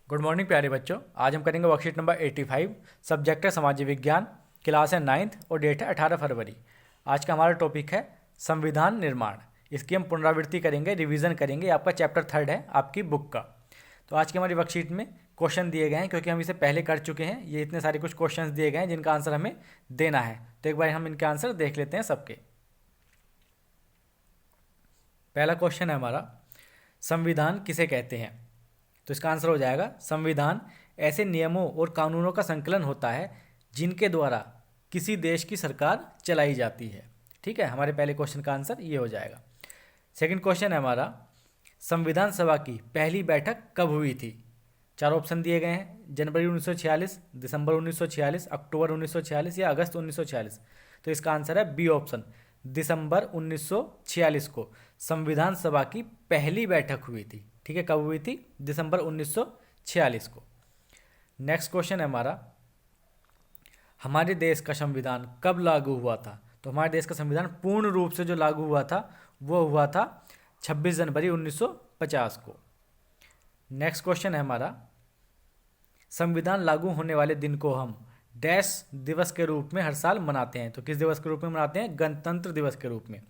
Good morning प्यारे बच्चों। आज हम करेंगे वर्कशीट नंबर 85। सब्जेक्ट है सामाजिक विज्ञान, क्लास है 9th और डेट है 18 फरवरी। आज का हमारा टॉपिक है संविधान निर्माण। इसकी हम पुनरावृत्ति करेंगे, रिवीजन करेंगे। आपका चैप्टर 3 है आपकी बुक का। तो आज की हमारी वर्कशीट में क्वेश्चन दिए गए हैं, क्योंकि हम इसे पहले कर चुके हैं। ये इतने सारे कुछ क्वेश्चन दिए गए हैं जिनका आंसर हमें देना है। तो एक बार हम इनके आंसर देख लेते हैं सबके। पहला क्वेश्चन है हमारा, संविधान किसे कहते हैं? तो इसका आंसर हो जाएगा, संविधान ऐसे नियमों और कानूनों का संकलन होता है जिनके द्वारा किसी देश की सरकार चलाई जाती है। ठीक है, हमारे पहले क्वेश्चन का आंसर ये हो जाएगा। सेकंड क्वेश्चन है हमारा, संविधान सभा की पहली बैठक कब हुई थी? चार ऑप्शन दिए गए हैं, जनवरी 1946, दिसंबर 1946, अक्टूबर 1946 या अगस्त 1946। तो इसका आंसर है बी ऑप्शन, दिसंबर 1946 को संविधान सभा की पहली बैठक हुई थी। ठीक है, कब हुई थी? दिसंबर 1946 को। नेक्स्ट क्वेश्चन है हमारा, हमारे देश का संविधान कब लागू हुआ था? तो हमारे देश का संविधान पूर्ण रूप से जो लागू हुआ था वो हुआ था 26 जनवरी 1950 को। नेक्स्ट क्वेश्चन है हमारा, संविधान लागू होने वाले दिन को हम डैश दिवस के रूप में हर साल मनाते हैं। तो किस दिवस के रूप में मनाते हैं? गणतंत्र दिवस के रूप में।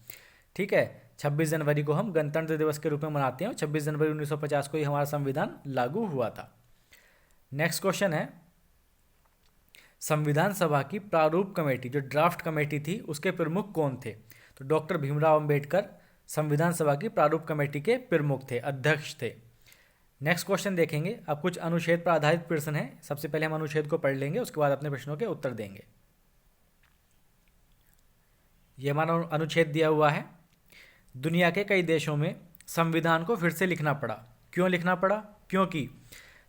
ठीक है, 26 जनवरी को हम गणतंत्र दिवस के रूप में मनाते हैं और 26 जनवरी 1950 को ही हमारा संविधान लागू हुआ था। नेक्स्ट क्वेश्चन है, संविधान सभा की प्रारूप कमेटी, जो ड्राफ्ट कमेटी थी, उसके प्रमुख कौन थे? तो डॉक्टर भीमराव अंबेडकर संविधान सभा की प्रारूप कमेटी के प्रमुख थे, अध्यक्ष थे। नेक्स्ट क्वेश्चन देखेंगे। अब कुछ अनुच्छेद पर आधारित प्रश्न है। सबसे पहले हम अनुच्छेद को पढ़ लेंगे, उसके बाद अपने प्रश्नों के उत्तर देंगे। ये हमारा अनुच्छेद दिया हुआ है, दुनिया के कई देशों में संविधान को फिर से लिखना पड़ा। क्यों लिखना पड़ा? क्योंकि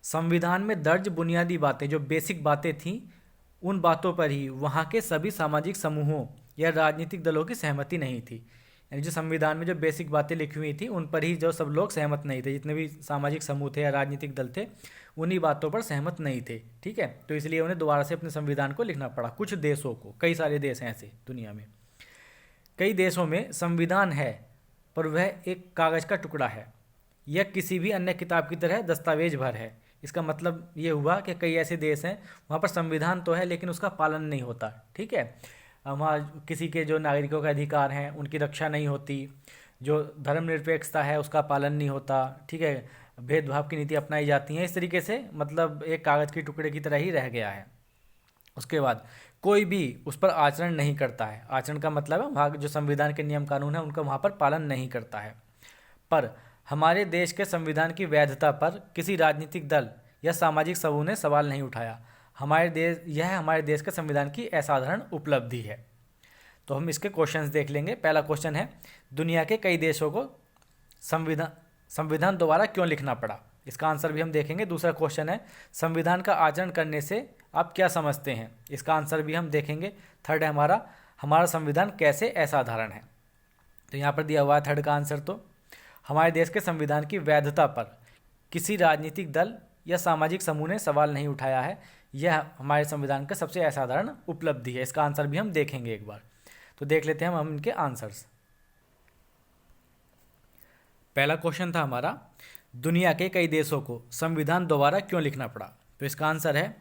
संविधान में दर्ज बुनियादी बातें, जो बेसिक बातें थीं, उन बातों पर ही वहाँ के सभी सामाजिक समूहों या राजनीतिक दलों की सहमति नहीं थी। यानी जो संविधान में जो बेसिक बातें लिखी हुई थी उन पर ही जो सब लोग सहमत नहीं थे, जितने भी सामाजिक समूह थे या राजनीतिक दल थे, उन्हीं बातों पर सहमत नहीं थे। ठीक है, तो इसलिए उन्हें दोबारा से अपने संविधान को लिखना पड़ा। कुछ देशों को, कई सारे देश हैं ऐसे दुनिया में, कई देशों में संविधान है पर वह एक कागज़ का टुकड़ा है या किसी भी अन्य किताब की तरह दस्तावेज भर है। इसका मतलब ये हुआ कि कई ऐसे देश हैं वहाँ पर संविधान तो है लेकिन उसका पालन नहीं होता। ठीक है, वहाँ किसी के जो नागरिकों के अधिकार हैं उनकी रक्षा नहीं होती, जो धर्मनिरपेक्षता है उसका पालन नहीं होता। ठीक है, भेदभाव की नीति अपनाई जाती है। इस तरीके से मतलब एक कागज़ के टुकड़े की तरह ही रह गया है। उसके बाद कोई भी उस पर आचरण नहीं करता है। आचरण का मतलब है वहाँ जो संविधान के नियम कानून है उनका वहाँ पर पालन नहीं करता है। पर हमारे देश के संविधान की वैधता पर किसी राजनीतिक दल या सामाजिक समूह ने सवाल नहीं उठाया। यह हमारे देश के संविधान की असाधारण उपलब्धि है। तो हम इसके क्वेश्चंस देख लेंगे। पहला क्वेश्चन है, दुनिया के कई देशों को संविधान दोबारा क्यों लिखना पड़ा? इसका आंसर भी हम देखेंगे। दूसरा क्वेश्चन है, संविधान का आचरण करने से आप क्या समझते हैं? इसका आंसर भी हम देखेंगे। थर्ड है हमारा संविधान कैसे असाधारण है? तो यहाँ पर दिया हुआ है थर्ड का आंसर। तो हमारे देश के संविधान की वैधता पर किसी राजनीतिक दल या सामाजिक समूह ने सवाल नहीं उठाया है। यह हमारे संविधान का सबसे असाधारण उपलब्धि है। इसका आंसर भी हम देखेंगे एक बार। तो देख लेते हैं हम इनके आंसर्स। पहला क्वेश्चन था हमारा, दुनिया के कई देशों को संविधान दोबारा क्यों लिखना पड़ा? तो इसका आंसर है,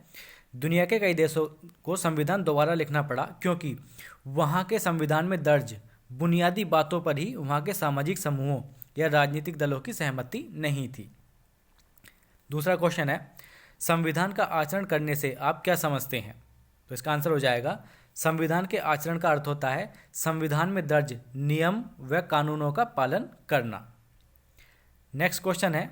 दुनिया के कई देशों को संविधान दोबारा लिखना पड़ा क्योंकि वहाँ के संविधान में दर्ज बुनियादी बातों पर ही वहाँ के सामाजिक समूहों या राजनीतिक दलों की सहमति नहीं थी। दूसरा क्वेश्चन है, संविधान का आचरण करने से आप क्या समझते हैं? तो इसका आंसर हो जाएगा, संविधान के आचरण का अर्थ होता है संविधान में दर्ज नियम व कानूनों का पालन करना। नेक्स्ट क्वेश्चन है,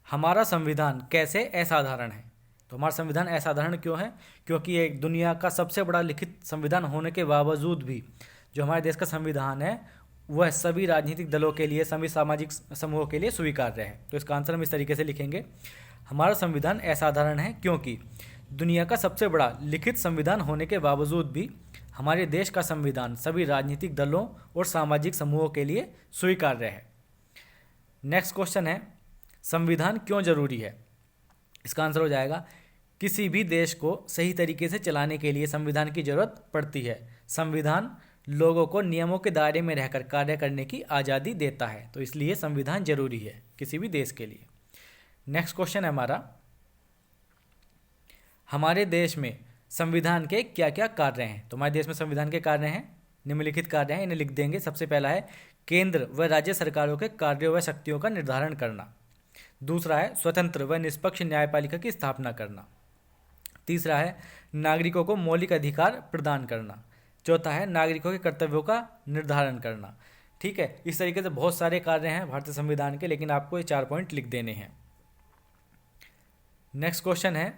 हमारा संविधान कैसे असाधारण है? तो हमारा संविधान असाधारण क्यों है? क्योंकि ये दुनिया का सबसे बड़ा लिखित संविधान होने के बावजूद भी जो हमारे देश का संविधान है वह सभी राजनीतिक दलों के लिए, सभी सामाजिक समूहों के लिए स्वीकार्य है। तो इसका आंसर हम इस तरीके से लिखेंगे, हमारा संविधान असाधारण है क्योंकि दुनिया का सबसे बड़ा लिखित संविधान होने के बावजूद भी हमारे देश का संविधान सभी राजनीतिक दलों और सामाजिक समूहों के लिए स्वीकार्य है। नेक्स्ट क्वेश्चन है, संविधान क्यों जरूरी है? इसका आंसर हो जाएगा, किसी भी देश को सही तरीके से चलाने के लिए संविधान की जरूरत पड़ती है। संविधान लोगों को नियमों के दायरे में रहकर कार्य करने की आज़ादी देता है, तो इसलिए संविधान जरूरी है किसी भी देश के लिए। नेक्स्ट क्वेश्चन है हमारा, हमारे देश में संविधान के क्या क्या कार्य हैं? तो हमारे देश में संविधान के कार्य हैं, निम्नलिखित कार्य हैं, इन्हें लिख देंगे। सबसे पहला है केंद्र व राज्य सरकारों के कार्यों व शक्तियों का निर्धारण करना। दूसरा है स्वतंत्र व निष्पक्ष न्यायपालिका की स्थापना करना। तीसरा है नागरिकों को मौलिक अधिकार प्रदान करना। चौथा है नागरिकों के कर्तव्यों का निर्धारण करना। ठीक है, इस तरीके से बहुत सारे कार्य हैं भारतीय संविधान के, लेकिन आपको ये 4 पॉइंट लिख देने हैं। नेक्स्ट क्वेश्चन है,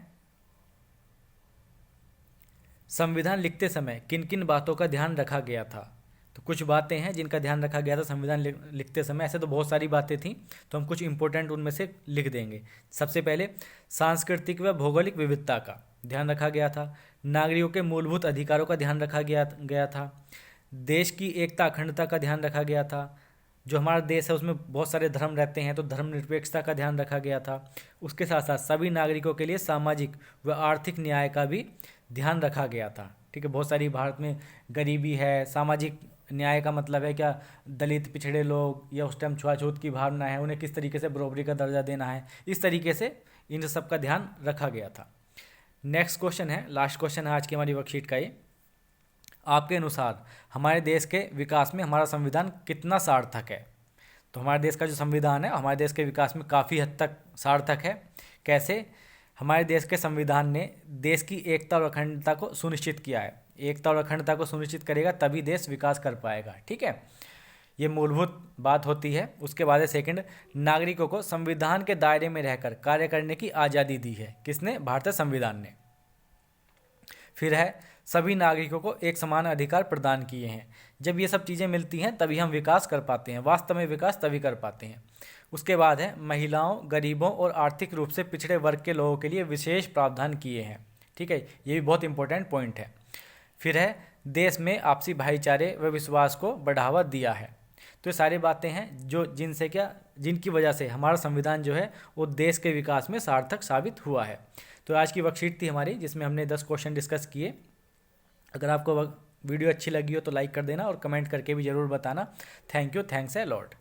संविधान लिखते समय किन किन बातों का ध्यान रखा गया था? तो कुछ बातें हैं जिनका ध्यान रखा गया था संविधान लिखते समय। ऐसे तो बहुत सारी बातें थी, तो हम कुछ इंपॉर्टेंट उनमें से लिख देंगे। सबसे पहले सांस्कृतिक व भौगोलिक विविधता का ध्यान रखा गया था। नागरिकों के मूलभूत अधिकारों का ध्यान रखा गया था। देश की एकता अखंडता का ध्यान रखा गया था। जो हमारा देश है उसमें बहुत सारे धर्म रहते हैं, तो धर्मनिरपेक्षता का ध्यान रखा गया था। उसके साथ साथ सभी नागरिकों के लिए सामाजिक व आर्थिक न्याय का भी ध्यान रखा गया था। ठीक है, बहुत सारी भारत में गरीबी है, सामाजिक न्याय का मतलब है क्या, दलित पिछड़े लोग या उस टाइम छुआछूत की भावना है, उन्हें किस तरीके से बराबरी का दर्जा देना है, इस तरीके से इन सब का ध्यान रखा गया था। नेक्स्ट क्वेश्चन है, लास्ट क्वेश्चन है आज की हमारी वर्कशीट का ये। आपके अनुसार हमारे देश के विकास में हमारा संविधान कितना सार्थक है? तो हमारे देश का जो संविधान है हमारे देश के विकास में काफ़ी हद तक सार्थक है। कैसे? हमारे देश के संविधान ने देश की एकता और अखंडता को सुनिश्चित किया है। एकता और अखंडता को सुनिश्चित करेगा तभी देश विकास कर पाएगा। ठीक है, ये मूलभूत बात होती है। उसके बाद है सेकंड, नागरिकों को संविधान के दायरे में रहकर कार्य करने की आज़ादी दी है। किसने? भारतीय संविधान ने। फिर है सभी नागरिकों को एक समान अधिकार प्रदान किए हैं। जब ये सब चीज़ें मिलती हैं तभी हम विकास कर पाते हैं, वास्तव में विकास तभी कर पाते हैं। उसके बाद है महिलाओं, गरीबों और आर्थिक रूप से पिछड़े वर्ग के लोगों के लिए विशेष प्रावधान किए हैं। ठीक है, ये भी बहुत इंपॉर्टेंट पॉइंट है। फिर है देश में आपसी भाईचारे व विश्वास को बढ़ावा दिया है। तो ये सारी बातें हैं जो जिनकी वजह से हमारा संविधान जो है वो देश के विकास में सार्थक साबित हुआ है। तो आज की वर्कशीट थी हमारी जिसमें हमने 10 क्वेश्चन डिस्कस किए। अगर आपको वीडियो अच्छी लगी हो तो लाइक कर देना और कमेंट करके भी ज़रूर बताना। Thank you, thanks a lot.